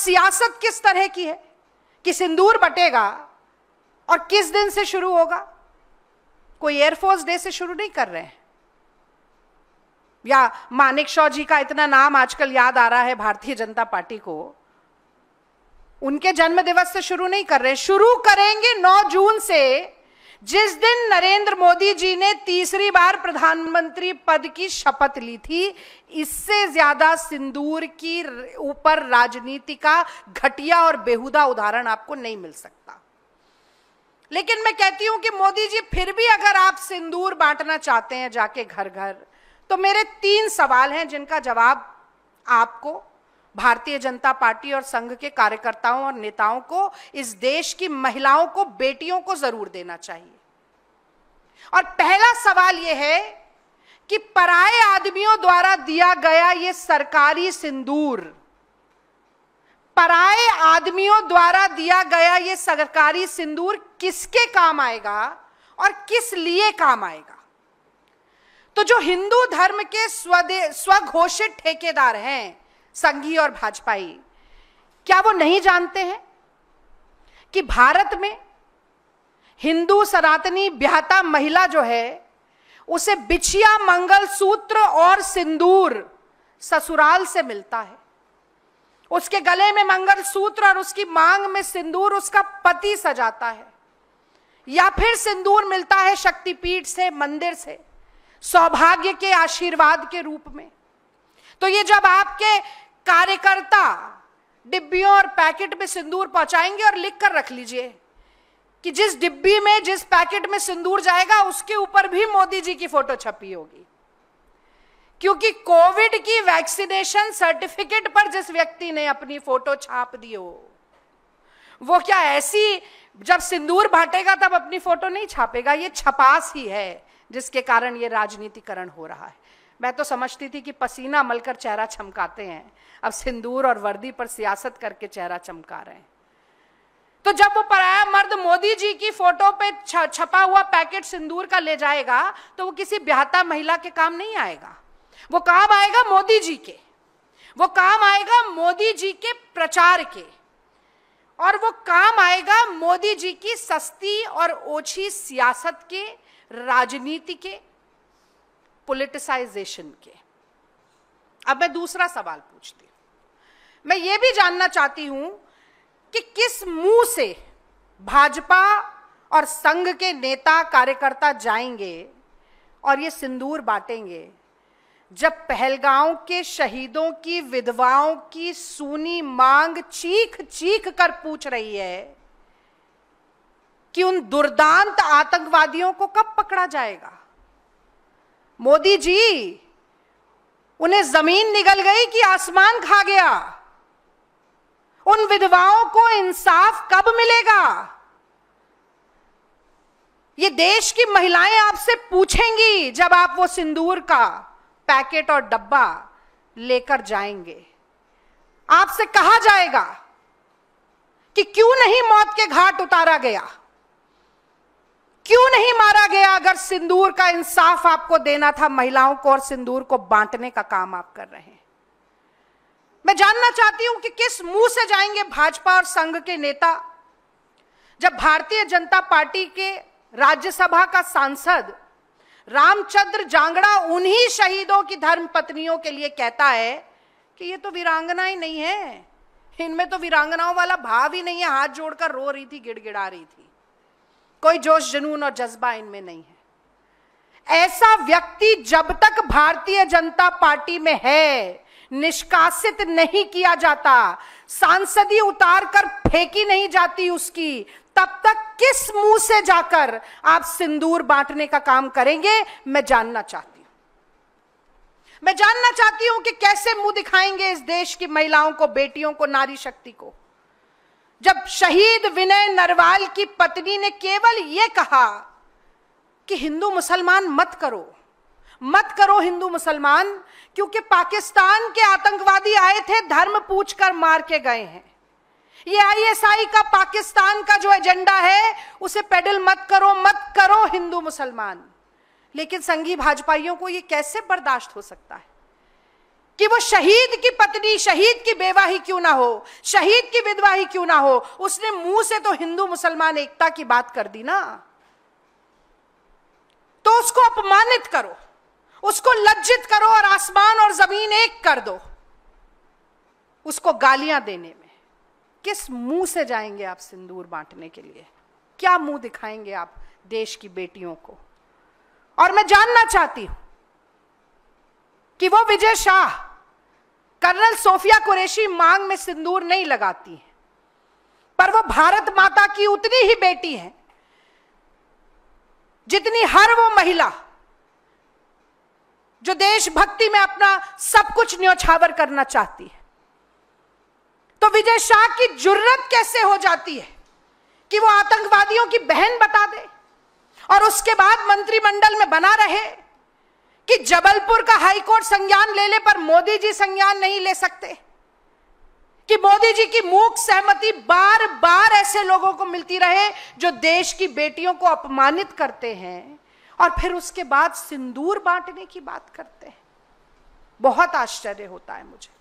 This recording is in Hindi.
सियासत किस तरह की है कि सिंदूर बटेगा और किस दिन से शुरू होगा? कोई एयरफोर्स डे से शुरू नहीं कर रहे हैं, या मानेकशॉ जी का इतना नाम आजकल याद आ रहा है भारतीय जनता पार्टी को, उनके जन्म दिवस से शुरू नहीं कर रहे हैं। शुरू करेंगे 9 जून से, जिस दिन नरेंद्र मोदी जी ने तीसरी बार प्रधानमंत्री पद की शपथ ली थी। इससे ज्यादा सिंदूर की ऊपर राजनीति का घटिया और बेहुदा उदाहरण आपको नहीं मिल सकता। लेकिन मैं कहती हूं कि मोदी जी, फिर भी अगर आप सिंदूर बांटना चाहते हैं जाके घर घर, तो मेरे 3 सवाल हैं जिनका जवाब आपको, भारतीय जनता पार्टी और संघ के कार्यकर्ताओं और नेताओं को, इस देश की महिलाओं को, बेटियों को जरूर देना चाहिए। और पहला सवाल यह है कि पराये आदमियों द्वारा दिया गया यह सरकारी सिंदूर, पराये आदमियों द्वारा दिया गया यह सरकारी सिंदूर किसके काम आएगा और किस लिए काम आएगा? तो जो हिंदू धर्म के स्वघोषित ठेकेदार हैं, संघी और भाजपाई, क्या वो नहीं जानते हैं कि भारत में हिंदू सनातनी ब्याहता महिला जो है, उसे बिछिया, मंगलसूत्र और सिंदूर ससुराल से मिलता है। उसके गले में मंगलसूत्र और उसकी मांग में सिंदूर उसका पति सजाता है, या फिर सिंदूर मिलता है शक्तिपीठ से, मंदिर से, सौभाग्य के आशीर्वाद के रूप में। तो ये जब आपके कार्यकर्ता डिब्बियों और पैकेट में सिंदूर पहुंचाएंगे, और लिख कर रख लीजिए कि जिस डिब्बी में, जिस पैकेट में सिंदूर जाएगा, उसके ऊपर भी मोदी जी की फोटो छपी होगी, क्योंकि कोविड की वैक्सीनेशन सर्टिफिकेट पर जिस व्यक्ति ने अपनी फोटो छाप दी हो, वो क्या ऐसी जब सिंदूर बांटेगा तब अपनी फोटो नहीं छापेगा? ये छपास ही है जिसके कारण ये राजनीतिकरण हो रहा है। मैं तो समझती थी कि पसीना मलकर चेहरा चमकाते हैं, अब सिंदूर और वर्दी पर सियासत करके चेहरा चमका रहे हैं। तो जब वो पराया मर्द मोदी जी की फोटो पे छपा हुआ पैकेट सिंदूर का ले जाएगा, तो वो किसी ब्याहता महिला के काम नहीं आएगा, वो काम आएगा मोदी जी के, वो काम आएगा मोदी जी के प्रचार के, और वो काम आएगा मोदी जी की सस्ती और ओछी सियासत के, राजनीति के, पॉलिटिसाइजेशन के। अब मैं दूसरा सवाल पूछती हूं। मैं ये भी जानना चाहती हूं कि किस मुंह से भाजपा और संघ के नेता कार्यकर्ता जाएंगे और ये सिंदूर बांटेंगे, जब पहलगांव के शहीदों की विधवाओं की सूनी मांग चीख चीख कर पूछ रही है कि उन दुर्दांत आतंकवादियों को कब पकड़ा जाएगा? मोदी जी, उन्हें जमीन निगल गई कि आसमान खा गया? उन विधवाओं को इंसाफ कब मिलेगा? ये देश की महिलाएं आपसे पूछेंगी जब आप वो सिंदूर का पैकेट और डब्बा लेकर जाएंगे। आपसे कहा जाएगा कि क्यों नहीं मौत के घाट उतारा गया, क्यों नहीं मारा गया? अगर सिंदूर का इंसाफ आपको देना था महिलाओं को और सिंदूर को बांटने का काम आप कर रहे हैं। मैं जानना चाहती हूं कि किस मुंह से जाएंगे भाजपा और संघ के नेता, जब भारतीय जनता पार्टी के राज्यसभा का सांसद रामचंद्र जांगड़ा उन्हीं शहीदों की धर्म पत्नियों के लिए कहता है कि ये तो वीरांगना ही नहीं है, इनमें तो वीरांगनाओं वाला भाव ही नहीं है, हाथ जोड़कर रो रही थी, गिड़गिड़ा रही थी, कोई जोश जुनून और जज्बा इनमें नहीं है। ऐसा व्यक्ति जब तक भारतीय जनता पार्टी में है, निष्कासित नहीं किया जाता, सांसदी उतार कर फेंकी नहीं जाती उसकी, तब तक किस मुंह से जाकर आप सिंदूर बांटने का काम करेंगे? मैं जानना चाहती हूं। मैं जानना चाहती हूं कि कैसे मुंह दिखाएंगे इस देश की महिलाओं को, बेटियों को, नारी शक्ति को, जब शहीद विनय नरवाल की पत्नी ने केवल यह कहा कि हिंदू मुसलमान मत करो, मत करो हिंदू मुसलमान, क्योंकि पाकिस्तान के आतंकवादी आए थे, धर्म पूछकर मार के गए हैं। ये आईएसआई का पाकिस्तान का जो एजेंडा है, उसे पेडल मत करो, मत करो हिंदू मुसलमान। लेकिन संघी भाजपाइयों को ये कैसे बर्दाश्त हो सकता है कि वो शहीद की पत्नी, शहीद की बेवा ही क्यों ना हो, शहीद की विधवा ही क्यों ना हो, उसने मुंह से तो हिंदू मुसलमान एकता की बात कर दी ना। तो उसको अपमानित करो, उसको लज्जित करो और आसमान और जमीन एक कर दो। उसको गालियां देने में किस मुंह से जाएंगे आप सिंदूर बांटने के लिए? क्या मुंह दिखाएंगे आप देश की बेटियों को? और मैं जानना चाहती हूं कि वो विजय शाह, कर्नल सोफिया कुरैशी मांग में सिंदूर नहीं लगाती है, पर वो भारत माता की उतनी ही बेटी है जितनी हर वो महिला जो देशभक्ति में अपना सब कुछ न्यौछावर करना चाहती है। तो विजय शाह की जुर्रत कैसे हो जाती है कि वो आतंकवादियों की बहन बता दे और उसके बाद मंत्रिमंडल में बना रहे कि जबलपुर का हाईकोर्ट संज्ञान ले ले पर मोदी जी संज्ञान नहीं ले सकते, कि मोदी जी की मूक सहमति बार बार ऐसे लोगों को मिलती रहे जो देश की बेटियों को अपमानित करते हैं और फिर उसके बाद सिंदूर बांटने की बात करते हैं। बहुत आश्चर्य होता है मुझे।